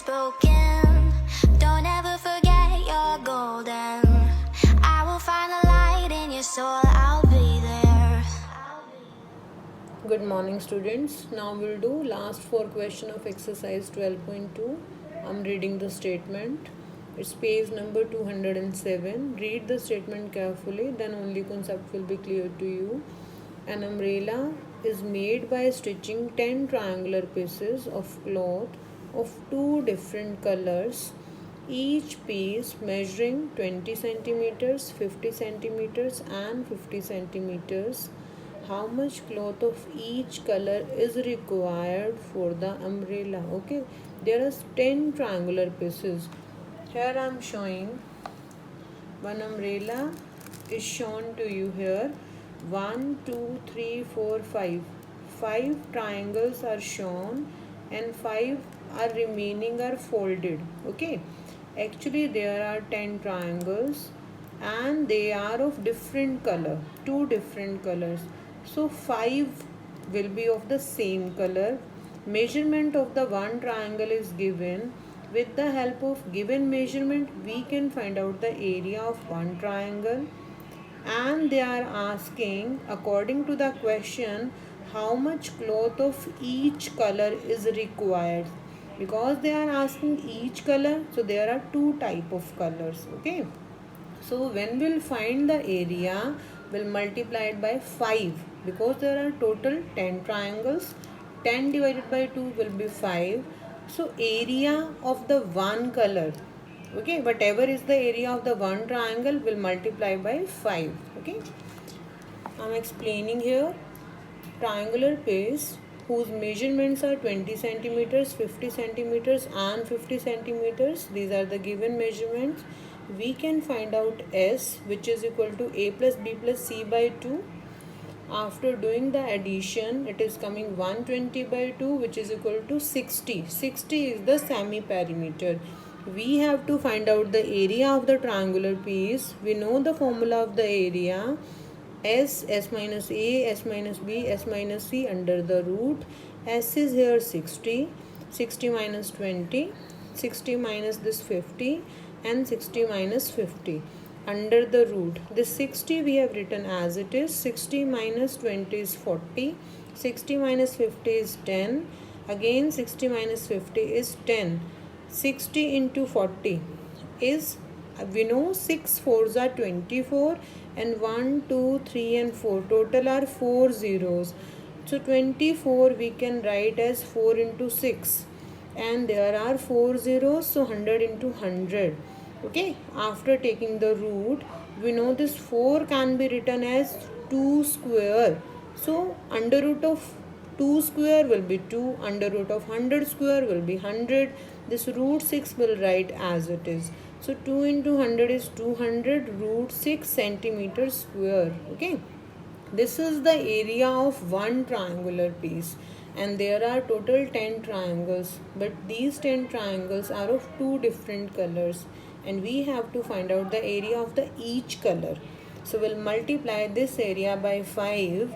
broken. Don't ever forget you're golden. I will find the light in your soul, I'll be there. Good morning, students. Now we'll do last 4 questions of exercise 12.2. I'm reading the statement. It's page number 207. Read the statement carefully, then only concept will be clear to you. An umbrella is made by stitching 10 triangular pieces of cloth of 2 different colors, each piece measuring 20 centimeters, 50 centimeters and 50 centimeters. How much cloth of each color is required for the umbrella? Okay, there are 10 triangular pieces. Here I am showing one umbrella is shown to you here. 1, 2, 3, 4, 5. 5 triangles are shown and 5 are remaining are folded. Okay, actually there are 10 triangles and they are of different color, 2 different colors. So 5 will be of the same color. Measurement of the one triangle is given. With the help of given measurement, we can find out the area of one triangle. And they are asking, according to the question, how much cloth of each color is required. Because they are asking each color, so there are 2 type of colors. Okay. So when we'll find the area, we'll multiply it by 5 because there are total 10 triangles. 10 divided by 2 will be 5. So area of the one color, okay, whatever is the area of the one triangle will multiply by 5. Okay, I'm explaining here. Triangular piece whose measurements are 20 centimeters, 50 centimeters and 50 centimeters. These are the given measurements. We can find out S, which is equal to A plus B plus C by 2. After doing the addition, it is coming 120 by 2, which is equal to 60. 60 is the semi-perimeter. We have to find out the area of the triangular piece. We know the formula of the area. S minus A, S minus B, S minus C under the root. S is here 60. 60 minus 20. 60 minus this 50 and 60 minus 50 under the root. This 60 we have written as it is. 60 minus 20 is 40. 60 minus 50 is 10. Again 60 minus 50 is 10. 60 into 40 is, we know 6 4s are 24 and 1, 2, 3 and 4. Total are 4 zeros. So 24 we can write as 4 into 6 and there are 4 zeros, so 100 into 100. Okay, after taking the root, we know this 4 can be written as 2 square. So under root of 2 square will be 2, under root of 100 square will be 100. This root 6 will write as it is. So 2 into 100 is 200 root 6 centimeter square. Okay, this is the area of one triangular piece and there are total 10 triangles, but these 10 triangles are of 2 different colors and we have to find out the area of the each color. So we'll multiply this area by 5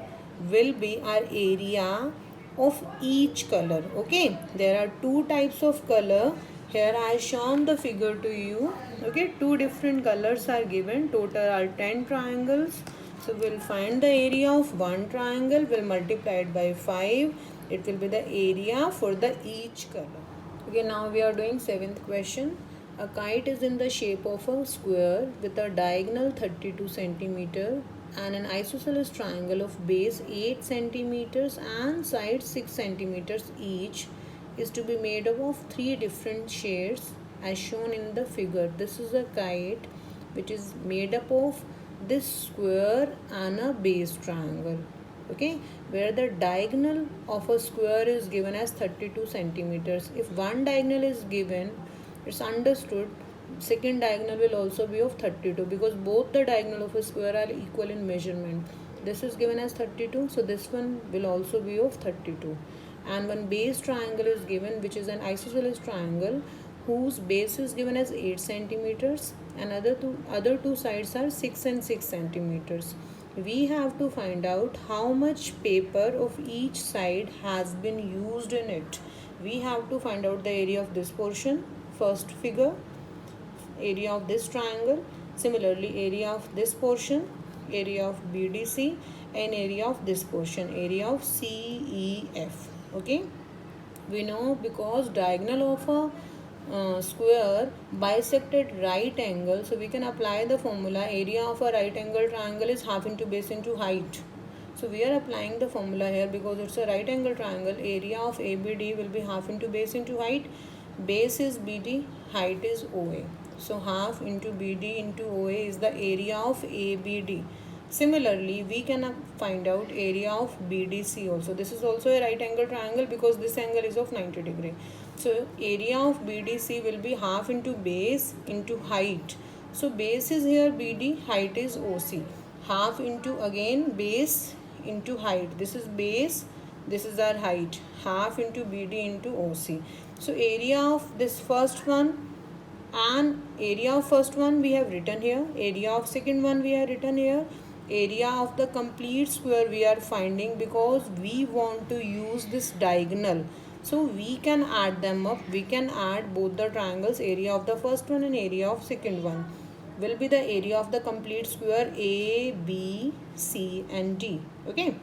will be our area of each color. Okay, there are 2 types of color. Here I have shown the figure to you. Okay, 2 different colors are given. Total are 10 triangles. So we'll find the area of one triangle, we'll multiply it by 5. It will be the area for the each color. Okay, now we are doing 7th question. A kite is in the shape of a square with a diagonal 32 centimeter and an isosceles triangle of base 8 centimeters and sides 6 centimeters each is to be made up of 3 different shades as shown in the figure. This is a kite which is made up of this square and a base triangle. Okay, where the diagonal of a square is given as 32 centimeters. If one diagonal is given, it's understood second diagonal will also be of 32 because both the diagonal of a square are equal in measurement. This is given as 32, so this one will also be of 32. And one base triangle is given which is an isosceles triangle whose base is given as 8 centimeters and other two sides are 6 and 6 centimeters. We have to find out how much paper of each side has been used in it. we have to find out the area of this portion, first figure, area of this triangle. Similarly, area of this portion, area of BDC, and area of this portion, area of CEF. Okay, we know because diagonal of a square bisected right angle, so we can apply the formula. Area of a right angle triangle is half into base into height. So we are applying the formula here because it's a right angle triangle. Area of ABD will be half into base into height. Base is BD, height is OA. So half into BD into OA is the area of ABD. Similarly, we can find out area of BDC also. This is also a right angle triangle because this angle is of 90 degree. So area of BDC will be half into base into height. So base is here BD, height is OC. Half into again base into height. This is base, this is our height. Half into BD into OC. So area of this first one and area of first one we have written here. Area of second one we have written here. Area of the complete square we are finding because we want to use this diagonal. So we can add them up. We can add both the triangles. Area of the first one and area of second one will be the area of the complete square A, B, C and D. Okay.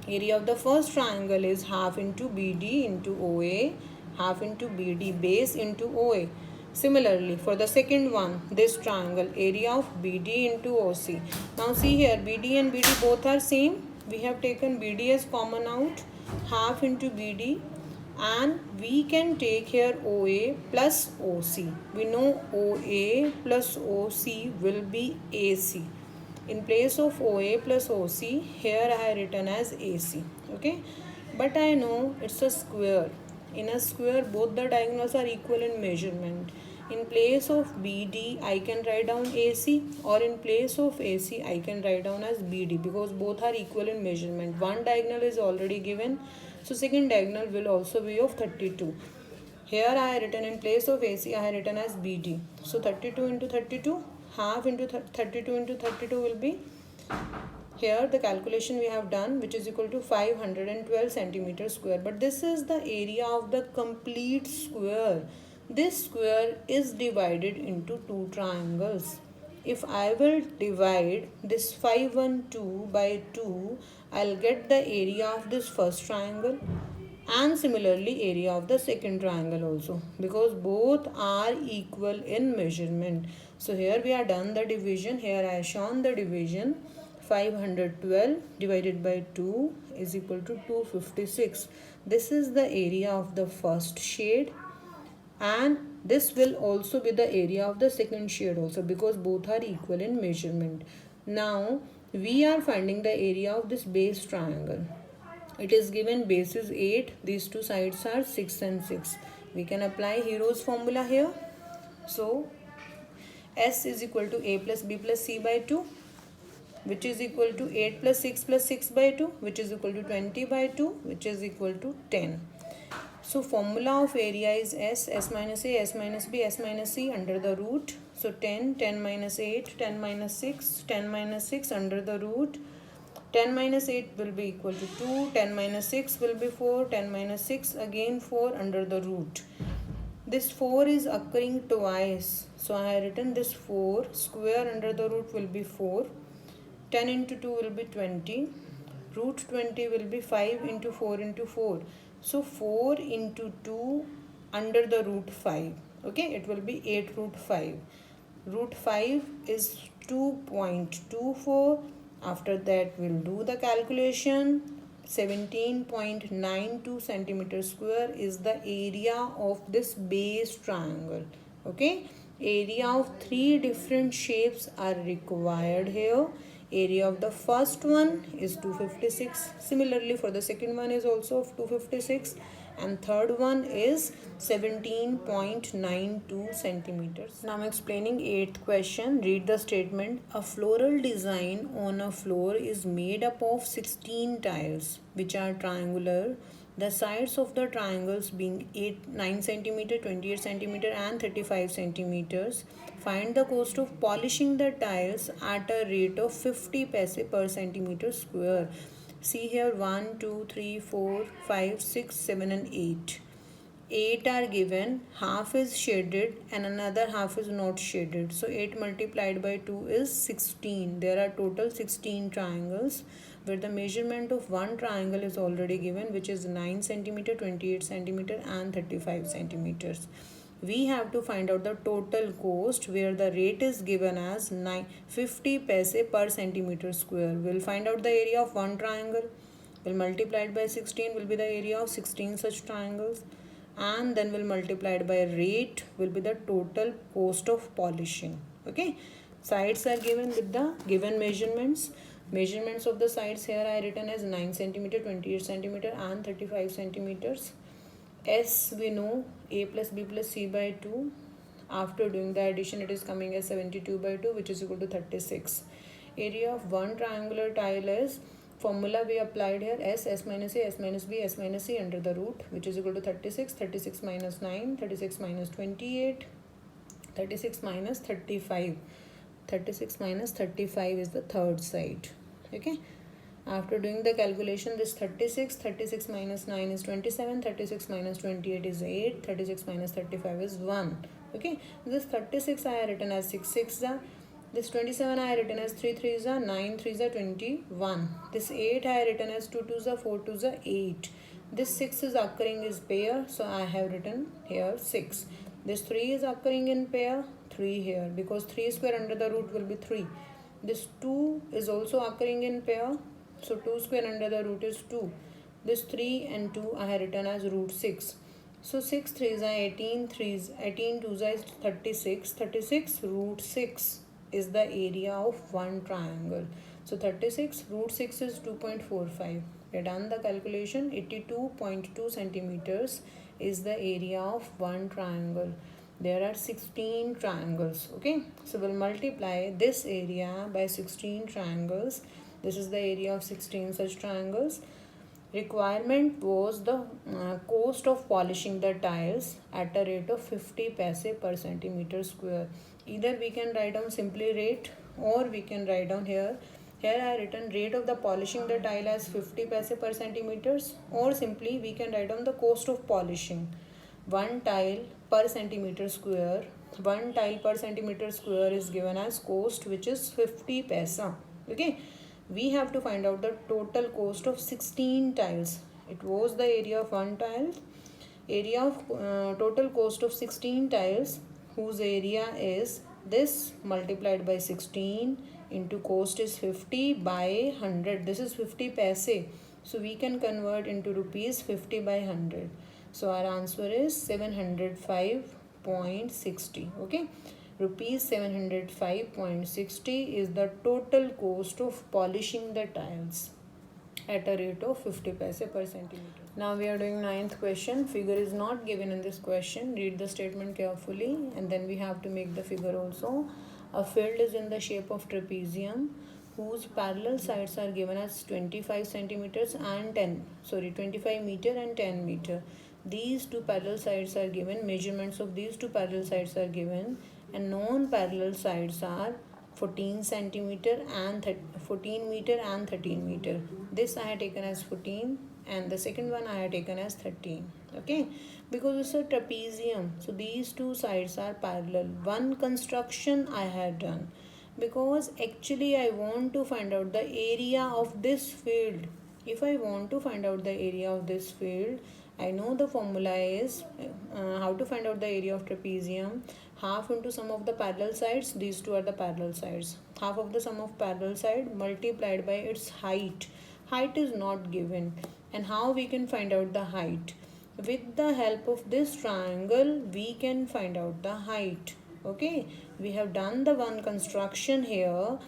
Area of the first triangle is half into BD into OA, half into BD base into OA. Similarly, for the second one, this triangle, area of BD into OC. Now see here, BD and BD both are same. We have taken BD as common out, half into BD, and we can take here OA plus OC. We know OA plus OC will be AC. In place of OA plus OC, here I have written as AC. Okay, but I know it's a square. In a square, both the diagonals are equal in measurement. In place of BD, I can write down AC, or in place of AC, I can write down as BD because both are equal in measurement. One diagonal is already given, so second diagonal will also be of 32. Here I have written in place of AC, I have written as BD. So 32 into 32, half into 32 into 32 will be, here the calculation we have done, which is equal to 512 centimeters square. But this is the area of the complete square. This square is divided into two triangles. If I will divide this 512 by 2, I'll get the area of this first triangle and similarly area of the second triangle also, because both are equal in measurement. So here we are done the division. Here I have shown the division. 512 divided by 2 is equal to 256. This is the area of the first shade, and this will also be the area of the second shade also because both are equal in measurement. Now we are finding the area of this base triangle. It is given base is 8, these two sides are 6 and 6. We can apply Hero's formula here. So S is equal to A plus B plus C by 2, which is equal to 8 plus 6 plus 6 by 2, which is equal to 20 by 2, which is equal to 10. So formula of area is S minus A, S minus B, S minus C under the root. So 10, 10 minus 8, 10 minus 6, 10 minus 6 under the root. 10 minus 8 will be equal to 2, 10 minus 6 will be 4, 10 minus 6 again 4 under the root. This 4 is occurring twice. So I have written this 4, square under the root will be 4. 10 into 2 will be 20. Root 20 will be 5 into 4 into 4. So 4 into 2 under the root 5. Okay, it will be 8 root 5. Root 5 is 2.24. After that, we'll do the calculation. 17.92 centimeter square is the area of this base triangle. Okay, area of three different shapes are required here. Area of the first one is 256. Similarly, for the second one is also of 256. And third one is 17.92 centimeters. Now I'm explaining 8th question. Read the statement. A floral design on a floor is made up of 16 tiles which are triangular. The sides of the triangles being 9 centimeter, 28 centimeter and 35 centimeters. Find the cost of polishing the tiles at a rate of 50 paise per centimeter square. See here 1, 2, 3, 4, 5, 6, 7 and 8. 8 are given, half is shaded and another half is not shaded. So 8 multiplied by 2 is 16. There are total 16 triangles where the measurement of one triangle is already given, which is 9 centimeter, 28 centimeter and 35 centimeters. We have to find out the total cost where the rate is given as 50 paise per centimeter square. We'll find out the area of one triangle. We'll multiply it by 16 will be the area of 16 such triangles, and then we'll multiply it by rate will be the total cost of polishing. Okay, sides are given with the given measurements. Measurements of the sides here I written as 9 centimeter, 28 centimeter and 35 centimeters. S we know a plus b plus c by 2. After doing the addition it is coming as 72 by 2, which is equal to 36. Area of one triangular tile is, formula we applied here, s minus a, s minus b, s minus c under the root, which is equal to 36. 36 minus 9, 36 minus 28, 36 minus 35. 36 minus 35 is the third side. Okay, after doing the calculation, this 36 minus 9 is 27, 36 minus 28 is 8, 36 minus 35 is 1. Okay, this 36 I have written as 6 6 this 27 I have written as 3 3 9 3 21. This 8 I have written as 2 2 4 2 8. This 6 is occurring is pair, so I have written here 6. This 3 is occurring in pair, 3 here, because 3 square under the root will be 3. This 2 is also occurring in pair, so 2 square under the root is 2. This 3 and 2 I have written as root 6. So 6 3s are 18, 18 2s is 36. 36 root 6 is the area of one triangle. So 36 root 6 is 2.45. We have done the calculation. 82.2 centimeters is the area of one triangle. There are 16 triangles. Okay, so we'll multiply this area by 16 triangles. This is the area of 16 such triangles. Requirement was the cost of polishing the tiles at a rate of 50 paise per centimeter square. Either we can write down simply rate, or we can write down here I have written rate of the polishing the tile as 50 paise per centimeters, or simply we can write down the cost of polishing one tile per centimeter square. One tile per centimeter square is given as cost, which is 50 paise. Okay, we have to find out the total cost of 16 tiles. It was the area of one tile. Area of total cost of 16 tiles, whose area is this multiplied by 16 into cost is 50 by 100. This is 50 paise, so we can convert into rupees 50 by 100. So our answer is 705.60. Okay, rupees 705.60 is the total cost of polishing the tiles at a rate of 50 paise per centimeter. Now we are doing 9th question. Figure is not given in this question. Read the statement carefully, and then we have to make the figure also. A field is in the shape of trapezium whose parallel sides are given as 25 centimeters and 25 meter and 10 meter. These two parallel sides are given. Measurements of these two parallel sides are given, and non-parallel sides are 14 centimeter and 14 meter and 13 meter. This I have taken as 14, and the second one I have taken as 13. Okay, because it's a trapezium, so these two sides are parallel. One construction I had done, because actually I want to find out the area of this field. If I want to find out the area of this field, I know the formula is how to find out the area of trapezium. Half into sum of the parallel sides. These two are the parallel sides. Half of the sum of parallel side multiplied by its height. Height is not given. And how we can find out the height? With the help of this triangle, we can find out the height. Okay, we have done the one construction here.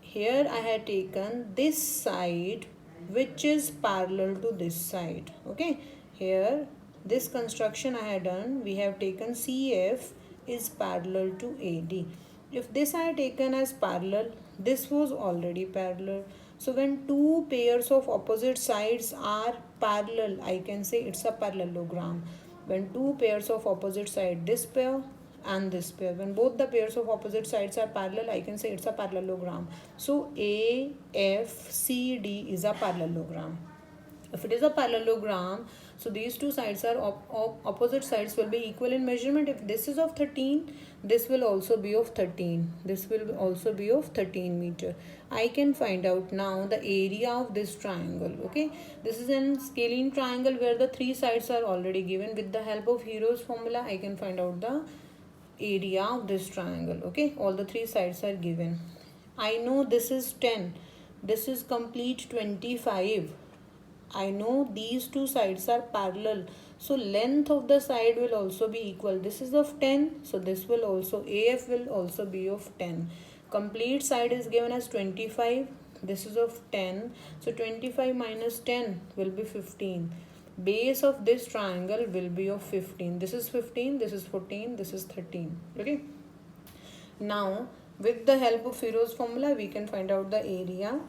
Here I had taken this side, which is parallel to this side. Okay, here this construction I had done, we have taken CF is parallel to AD. If this I had taken as parallel, this was already parallel. So when two pairs of opposite sides are parallel, I can say it's a parallelogram. When two pairs of opposite side, this pair and this pair, when both the pairs of opposite sides are parallel, I can say it's a parallelogram. So AFCD is a parallelogram. If it is a parallelogram, So these two sides are opposite sides will be equal in measurement. If this is of 13, this will also be of 13. This will also be of 13 meter. I can find out now the area of this triangle. Okay, this is an scalene triangle where the three sides are already given. With the help of Hero's formula, I can find out the area of this triangle. Okay, all the three sides are given. I know this is 10. This is complete 25. I know these two sides are parallel. So length of the side will also be equal. This is of 10. So this will also, AF will also be of 10. Complete side is given as 25. This is of 10. So 25 minus 10 will be 15. Base of this triangle will be of 15. This is 15. This is 14. This is 13. Okay. Now with the help of Hero's formula, we can find out the area.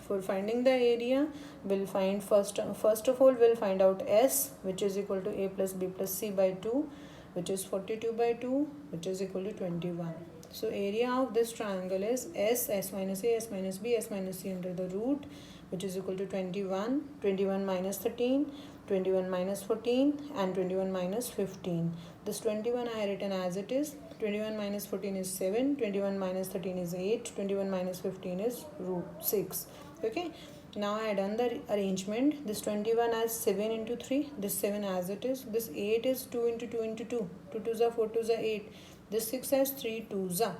For finding the area, we'll find first of all we'll find out S, which is equal to A plus B plus C by 2, which is 42 by 2, which is equal to 21. So area of this triangle is S minus A, S minus B, S minus C under the root, which is equal to 21. 21 minus 13, 21 minus 14, and 21 minus 15. This 21 I have written as it is. 21 minus 14 is 7, 21 minus 13 is 8, 21 minus 15 is root 6. Okay, now I have done the arrangement. This 21 as 7 into 3, this 7 as it is. This 8 is 2 into 2 into 2, 2 2s are 4 2s are 8. This 6 has 3 2s are.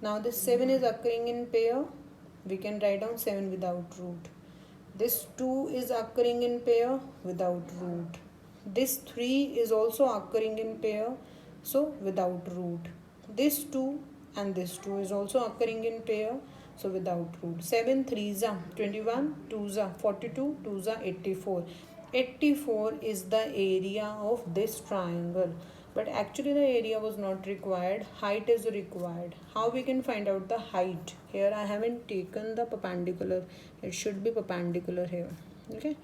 Now this 7 is occurring in pair. We can write down 7 without root. This 2 is occurring in pair without root. This 3 is also occurring in pair, so without root. This 2 and this 2 is also occurring in pair, so without root. 7 3s are 21, 2s are 42, 2s are 84. 84 is the area of this triangle. But actually the area was not required. Height is required. How we can find out the height? Here I haven't taken the perpendicular. It should be perpendicular here. Okay.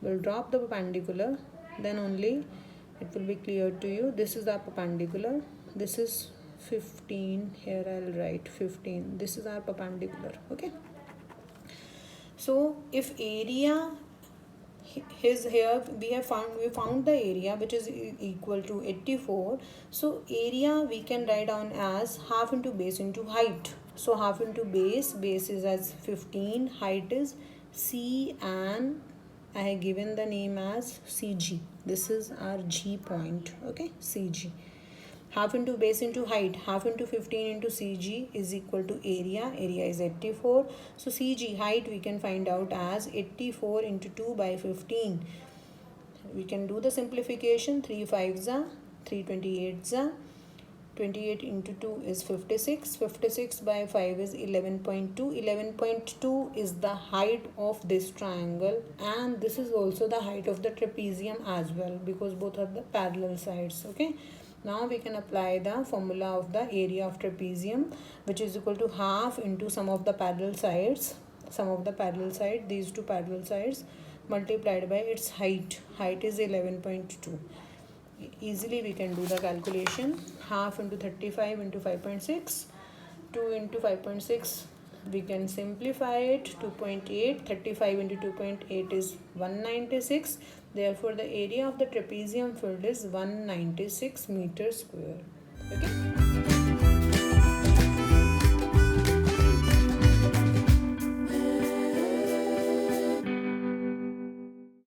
We'll drop the perpendicular. Then only it will be clear to you. This is the perpendicular. This is 15. Here I'll write 15. This is our perpendicular. Okay. So if area is here, we found the area which is equal to 84. So area we can write down as half into base into height. So half into base is as 15, height is C, and I have given the name as CG. This is our G point. Okay, CG. Half into base into height, half into 15 into CG is equal to area. Area is 84. So CG, height, we can find out as 84 into 2 by 15. We can do the simplification. 3 5s are 328s are 28 into 2 is 56. 56 by 5 is 11.2. 11.2 is the height of this triangle, and this is also the height of the trapezium as well, because both are the parallel sides. Okay. Now we can apply the formula of the area of trapezium, which is equal to half into sum of the parallel sides. Sum of the parallel side, these two parallel sides, multiplied by its height. Height is 11.2. Easily we can do the calculation. Half into 35 into 5.6. 2 into 5.6. We can simplify it. 2.8. 35 into 2.8 is 196. Therefore, the area of the trapezium field is 196 meters square. Okay.